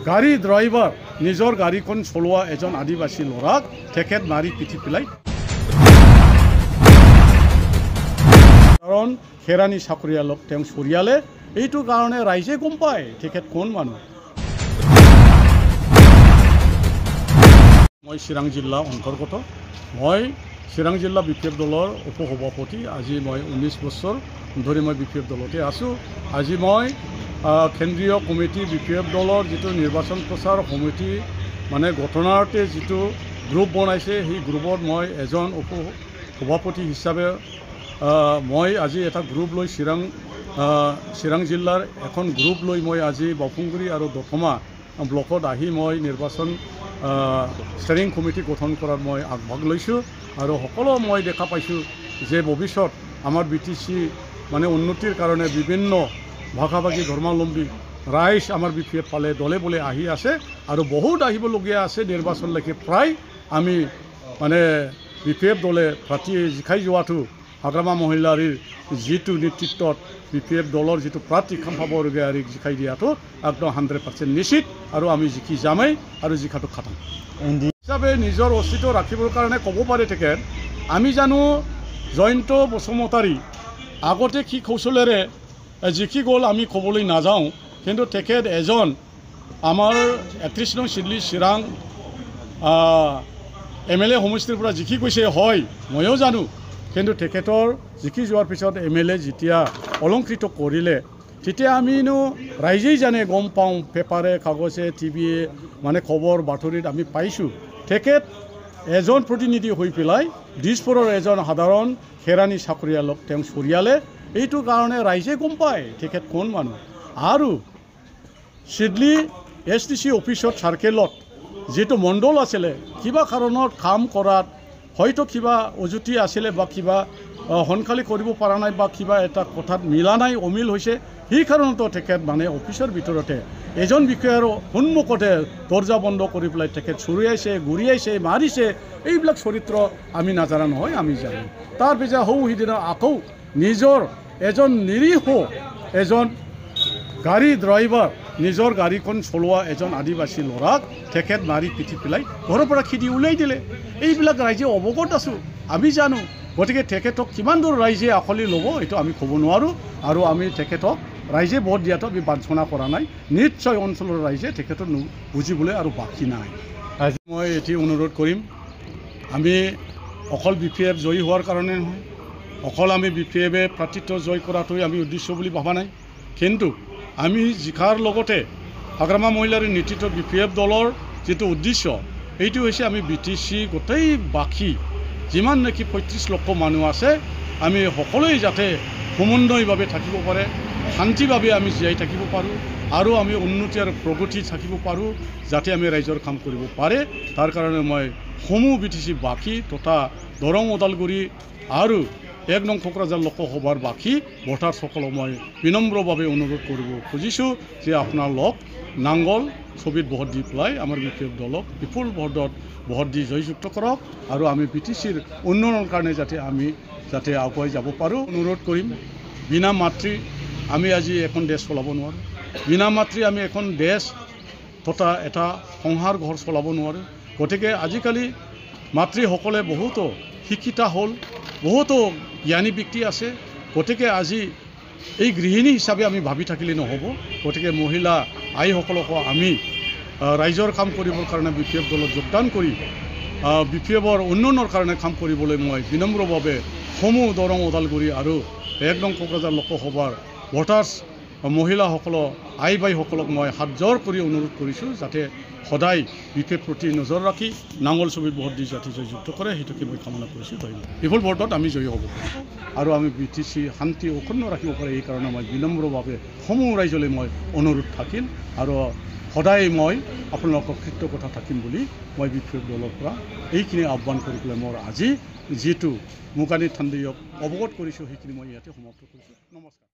গাড়ী ড্ৰাইভাৰ নিজৰ গাড়ীখন চলোৱা এজন আদিবাসী ল'ৰাক তেখেত মাৰি পিটি পেলাই কাৰণ খেৰানি চাকৰিয়ালক তেওঁ চৰিয়ালে এইটো কাৰণে ৰাইজে গম পায় তেখেত কোন মানুহ। মই চিৰাং জিলা অন্তৰ্গত মই চিৰাং জিলা বিপিএফ দলৰ উপসভাপতি আজি মই 19 বছৰ ধৰি মই বিপিএফ দলতে আছোঁ। আজি মই কেন্দ্ৰীয় কমিটি বিপিএফ দলৰ যিটো নিৰ্বাচন প্ৰচাৰ সমিতি মানে গঠনাৰ্থে যিটো গ্ৰুপ বনাইছে সেই গ্ৰুপত মই এজন উপসভাপতি হিচাপে মই আজি এটা গ্ৰুপ লৈ চিৰাং জিলাৰ এখন গ্ৰুপ লৈ মই আজি বাউফুংগুৰি আৰু দতমা ব্লকত আহি মই নিৰ্বাচন ষ্টেৰিং কমিটি গঠন কৰাত মই আগভাগ লৈছোঁ আৰু সকলো মই দেখা পাইছোঁ যে ভৱিষ্যত আমাৰ BTC মানে উন্নতিৰ কাৰণে বিভিন্ন ভাষাভাষী ধৰ্মাৱলম্বী ৰাইজ আমাৰ BPF পালে দলে বলে আহি আছে আৰু বহুত আহিবলগীয়া আছে নিৰ্বাচনলৈকে প্ৰায় আমি মানে BPF দলে প্ৰাৰ্থী জিকাই যোৱাটো হাগ্ৰামা মহিলাৰীৰ যিটো নেতৃত্বত BPF দলৰ যিটো প্ৰাৰ্থী খাম্পাবৰগীয়া জিকাই দিয়াটো একদম 100% নিশ্চিত আৰু আমি জিকি যামেই আৰু জিকাটো খাটাম হিচাপে নিজৰ অস্তিত্ব ৰাখিবৰ কাৰণে ক'ব পাৰে তেখেত আমি জানো জয়ন্ত বসুমতাৰী আগতে কি কৌশলেৰে জিকি গ'ল আমি ক'বলৈ নাযাওঁ কিন্তু তেখেত এজন আমাৰ 31 নং চিডলি চিৰাং MLA সমষ্টিৰ পৰা জিকি গৈছে হয় ময়ো জানো কিন্তু তেখেতৰ জিকি যোৱাৰ পিছত MLA যেতিয়া অলংকৃত কৰিলে তেতিয়া আমিনো ৰাইজেই জানে গম পাওঁ পেপাৰে কাগজে টিভিয়ে মানে খবৰ বাতৰিত আমি পাইছোঁ তেখেত এজন প্ৰতিনিধি হৈ পেলাই দিছপুৰৰ এজন সাধাৰণ খেৰানি চাকৰিয়ালক তেওঁ চৰিয়ালে এইটো কাৰণে ৰাইজে গম পায় তেখেত কোন মানুহ আৰু চিডলি SDC অফিচত চাৰ্কেলত যিটো মণ্ডল আছিলে কিবা কাৰণত কাম কৰাত হয়তো কিবা অজুতি আছিলে বা কিবা সোনকালে কৰিব পৰা নাই বা কিবা এটা কথাত মিলা নাই অমিল হৈছে সেই কাৰণতো তেখেত মানে অফিচৰ ভিতৰতে এজন বিষয়াৰ সন্মুখতে দৰ্জা বন্ধ কৰি পেলাই তেখেত চুৰিয়াইছে গুৰিয়াইছে মাৰিছে এইবিলাক চৰিত্ৰ আমি নাজানা নহয় আমি জানো তাৰপিছত সিদিনা আকৌ নিজৰ এজন নিৰীহ এজন গাড়ী ড্ৰাইভাৰ নিজৰ গাড়ীখন চলোৱা এজন আদিবাসী ল'ৰাক তেখেত মাৰি পিটি পেলাই ঘৰৰ পৰা খেদি উলিয়াই দিলে এইবিলাক ৰাইজে অৱগত আছোঁ আমি জানো গতিকে তেখেতক কিমান দূৰ ৰাইজে আখলি ল'ব এইটো আমি ক'ব নোৱাৰোঁ আৰু আমি তেখেতক ৰাইজে ভোট দিয়াটো আমি বাঞ্ছনা কৰা নাই নিশ্চয় অঞ্চলৰ ৰাইজে তেখেতক বুজিবলৈ আৰু বাকী নাই। আজি মই এটি অনুৰোধ কৰিম আমি অকল BPF জয়ী হোৱাৰ কাৰণে নহয় অকল আমি BPF-এ প্ৰাৰ্থিত্ব জয় কৰাটোৱে আমি উদ্দেশ্য বুলি ভবা নাই কিন্তু আমি জিকাৰ লগতে হাগ্ৰামা মহিলাৰ নেতৃত্বত BPF দলৰ যিটো উদ্দেশ্য এইটো হৈছে আমি BTC গোটেই বাকী যিমান নেকি 35 লক্ষ মানুহ আছে আমি সকলোৱে যাতে সমন্বয়ভাৱে থাকিব পাৰে শান্তিভাৱে আমি জীয়াই থাকিব পাৰোঁ আৰু আমি উন্নতি আৰু প্ৰগতি থাকিব পাৰোঁ যাতে আমি ৰাইজৰ কাম কৰিব পাৰে তাৰ কাৰণে মই সমূহ BTC বাকী তথা দৰং ওদালগুৰি আৰু 1 নং কোকৰাঝাৰ লোকসভাৰ বাকী ভোটাৰসকলক মই বিনম্ৰভাৱে অনুৰোধ কৰিব খুজিছোঁ যে আপোনালোক নাংগল ছবিত ভোট দি পেলাই আমাৰ BPF দলক বিপুল ভোট দি জয়যুক্ত কৰক আৰু আমি BTCৰ উন্নয়নৰ কাৰণে যাতে আগুৱাই যাব পাৰোঁ অনুৰোধ কৰিম বিনা মাতৃ আমি আজি এখন দেশ চলাব নোৱাৰোঁ বিনা মাতৃ আমি এখন দেশ তথা এটা সংসাৰ ঘৰ চলাব নোৱাৰোঁ গতিকে আজিকালি মাতৃসকলে বহুতো শিক্ষিতা হ'ল বহুতো জ্ঞানী ব্যক্তি আছে গতিকে আজি এই গৃহিণী হিচাপে আমি ভাবি থাকিলে নহ'ব গতিকে মহিলা আইসকলকো আমি ৰাইজৰ কাম কৰিবৰ কাৰণে BPF দলত যোগদান কৰি BPF-ৰ উন্নয়নৰ কাৰণে কাম কৰিবলৈ মই বিনম্ৰভাৱে সমূহ দৰং ওদালগুৰি আৰু 1 নং কোকৰাঝাৰ লোকসভাৰ ভোটাৰ্ছ মহিলাসকলক আই বাইসকলক মই হাতজোৰ কৰি অনুৰোধ কৰিছোঁ যাতে সদায় BPF প্ৰতি নজৰ ৰাখি নাঙল ছবিত ভোট দি যাতে জয়যুক্ত কৰে সেইটোকে মই কামনা কৰিছোঁ ধন্যবাদ বিপুল ভোটত আমি জয়ী হ'ব আৰু আমি BTC শান্তি অক্ষুণ্ণ ৰাখিব পাৰে এইকাৰণে মই বিনম্ৰভাৱে সমূহ ৰাইজলৈ মই অনুৰোধ থাকিল আৰু সদায় মই আপোনালোকক কৃতজ্ঞতা থাকিম বুলি মই BPF দলৰ পৰা এইখিনি আহ্বান কৰি পেলাই মোৰ আজি যিটো মুকানি ঠাণ্ডাক অৱগত কৰিছোঁ সেইখিনি মই ইয়াতে সমাপ্ত কৰিছোঁ নমস্কাৰ।